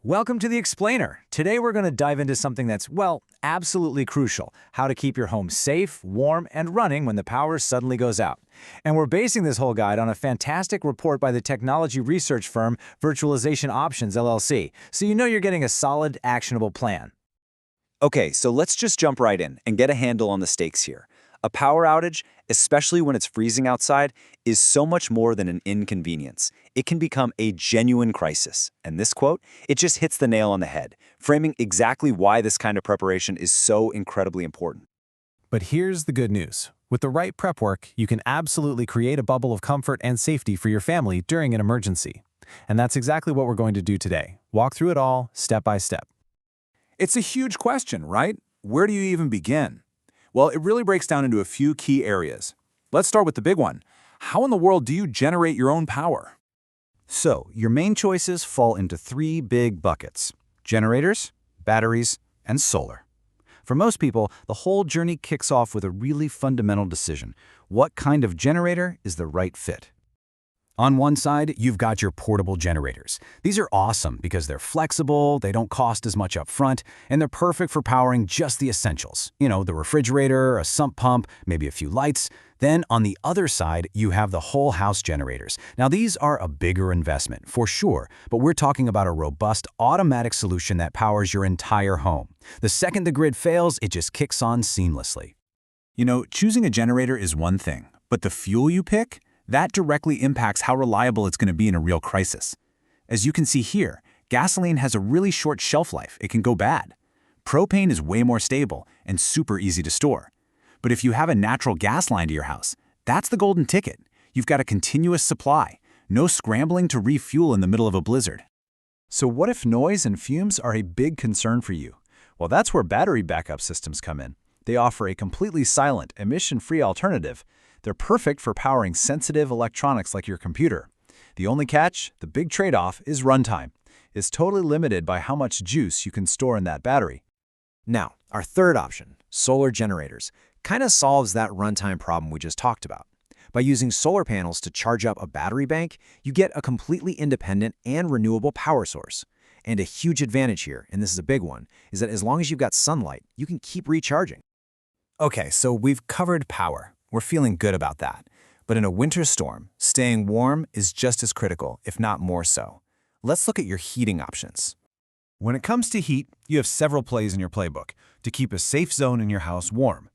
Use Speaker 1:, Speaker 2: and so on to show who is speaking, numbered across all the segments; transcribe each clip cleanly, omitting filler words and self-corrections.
Speaker 1: Welcome to the Explainer. Today we're going to dive into something that's, well, absolutely crucial: how to keep your home safe, warm, and running when the power suddenly goes out. And we're basing this whole guide on a fantastic report by the technology research firm Virtualization Options LLC, so you know you're getting a solid, actionable plan.
Speaker 2: Okay, so let's just jump right in and get a handle on the stakes here. A power outage, especially when it's freezing outside, is so much more than an inconvenience. It can become a genuine crisis. And this quote, it just hits the nail on the head, framing exactly why this kind of preparation is so incredibly important.
Speaker 3: But here's the good news. With the right prep work, you can absolutely create a bubble of comfort and safety for your family during an emergency. And that's exactly what we're going to do today. Walk through it all, step by step.
Speaker 4: It's a huge question, right? Where do you even begin? Well, it really breaks down into a few key areas. Let's start with the big one. How in the world do you generate your own power?
Speaker 5: So, your main choices fall into three big buckets: generators, batteries, and solar. For most people, the whole journey kicks off with a really fundamental decision: what kind of generator is the right fit? On one side, you've got your portable generators. These are awesome because they're flexible, they don't cost as much up front, and they're perfect for powering just the essentials. You know, the refrigerator, a sump pump, maybe a few lights. Then on the other side, you have the whole house generators. Now these are a bigger investment, for sure, but we're talking about a robust automatic solution that powers your entire home. The second the grid fails, it just kicks on seamlessly.
Speaker 4: You know, choosing a generator is one thing, but the fuel you pick? That directly impacts how reliable it's going to be in a real crisis. As you can see here, gasoline has a really short shelf life. It can go bad. Propane is way more stable and super easy to store. But if you have a natural gas line to your house, that's the golden ticket. You've got a continuous supply, no scrambling to refuel in the middle of a blizzard.
Speaker 6: So what if noise and fumes are a big concern for you? Well, that's where battery backup systems come in. They offer a completely silent, emission-free alternative. They're perfect for powering sensitive electronics like your computer. The only catch, the big trade-off, is runtime. It's totally limited by how much juice you can store in that battery.
Speaker 1: Now, our third option, solar generators, kind of solves that runtime problem we just talked about. By using solar panels to charge up a battery bank, you get a completely independent and renewable power source. And a huge advantage here, and this is a big one, is that as long as you've got sunlight, you can keep recharging.
Speaker 3: Okay, so we've covered power. We're feeling good about that. But in a winter storm, staying warm is just as critical, if not more so. Let's look at your heating options. When it comes to heat, you have several plays in your playbook to keep a safe zone in your house warm.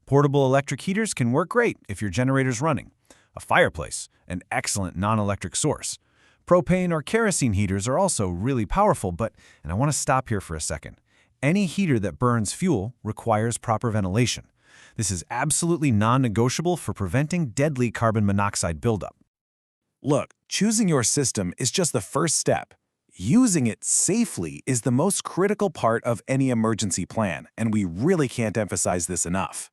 Speaker 3: Portable electric heaters can work great if your generator's running. A fireplace, an excellent non-electric source. Propane or kerosene heaters are also really powerful, and I want to stop here for a second. Any heater that burns fuel requires proper ventilation. This is absolutely non-negotiable for preventing deadly carbon monoxide buildup.
Speaker 4: Look, choosing your system is just the first step. Using it safely is the most critical part of any emergency plan, and we really can't emphasize this enough.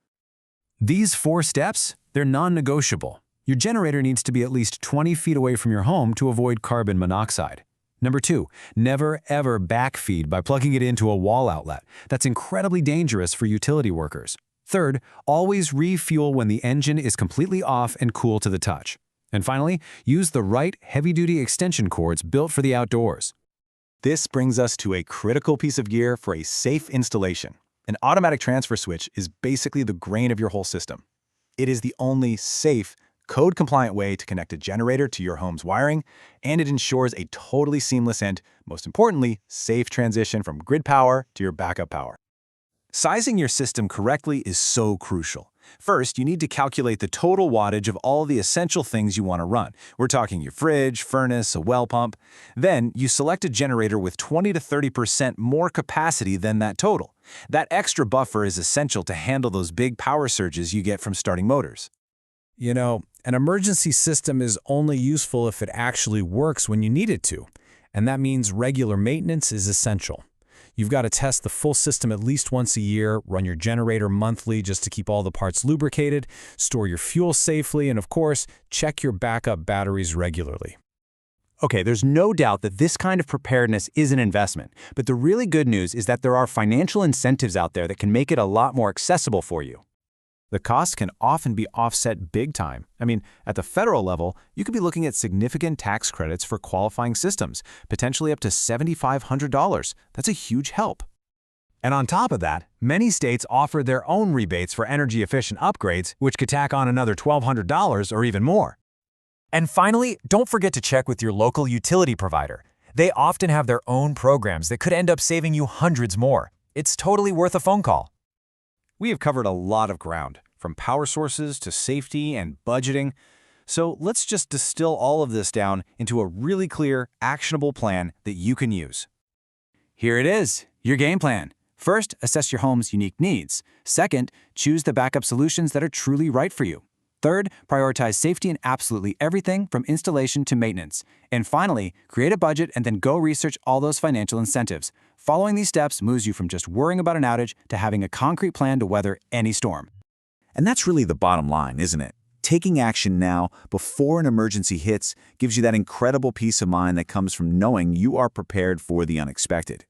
Speaker 3: These 4 steps, they're non-negotiable. Your generator needs to be at least 20 feet away from your home to avoid carbon monoxide. Number 2, never ever backfeed by plugging it into a wall outlet. That's incredibly dangerous for utility workers. Third, always refuel when the engine is completely off and cool to the touch. And finally, use the right heavy-duty extension cords built for the outdoors.
Speaker 6: This brings us to a critical piece of gear for a safe installation. An automatic transfer switch is basically the grain of your whole system. It is the only safe, code-compliant way to connect a generator to your home's wiring, and it ensures a totally seamless and, most importantly, safe transition from grid power to your backup power.
Speaker 4: Sizing your system correctly is so crucial. First, you need to calculate the total wattage of all the essential things you want to run. We're talking your fridge, furnace, a well pump. Then, you select a generator with 20 to 30% more capacity than that total. That extra buffer is essential to handle those big power surges you get from starting motors.
Speaker 7: You know, an emergency system is only useful if it actually works when you need it to, and that means regular maintenance is essential. You've got to test the full system at least once a year, run your generator monthly just to keep all the parts lubricated, store your fuel safely, and of course, check your backup batteries regularly.
Speaker 5: Okay, there's no doubt that this kind of preparedness is an investment, but the really good news is that there are financial incentives out there that can make it a lot more accessible for you. The costs can often be offset big time. I mean, at the federal level, you could be looking at significant tax credits for qualifying systems, potentially up to $7,500. That's a huge help.
Speaker 4: And on top of that, many states offer their own rebates for energy-efficient upgrades, which could tack on another $1,200 or even more.
Speaker 1: And finally, don't forget to check with your local utility provider. They often have their own programs that could end up saving you hundreds more. It's totally worth a phone call.
Speaker 5: We have covered a lot of ground, from power sources to safety and budgeting. So let's just distill all of this down into a really clear, actionable plan that you can use.
Speaker 1: Here it is, your game plan. First, assess your home's unique needs. Second, choose the backup solutions that are truly right for you. Third, prioritize safety in absolutely everything from installation to maintenance. And finally, create a budget and then go research all those financial incentives. Following these steps moves you from just worrying about an outage to having a concrete plan to weather any storm.
Speaker 2: And that's really the bottom line, isn't it? Taking action now, before an emergency hits, gives you that incredible peace of mind that comes from knowing you are prepared for the unexpected.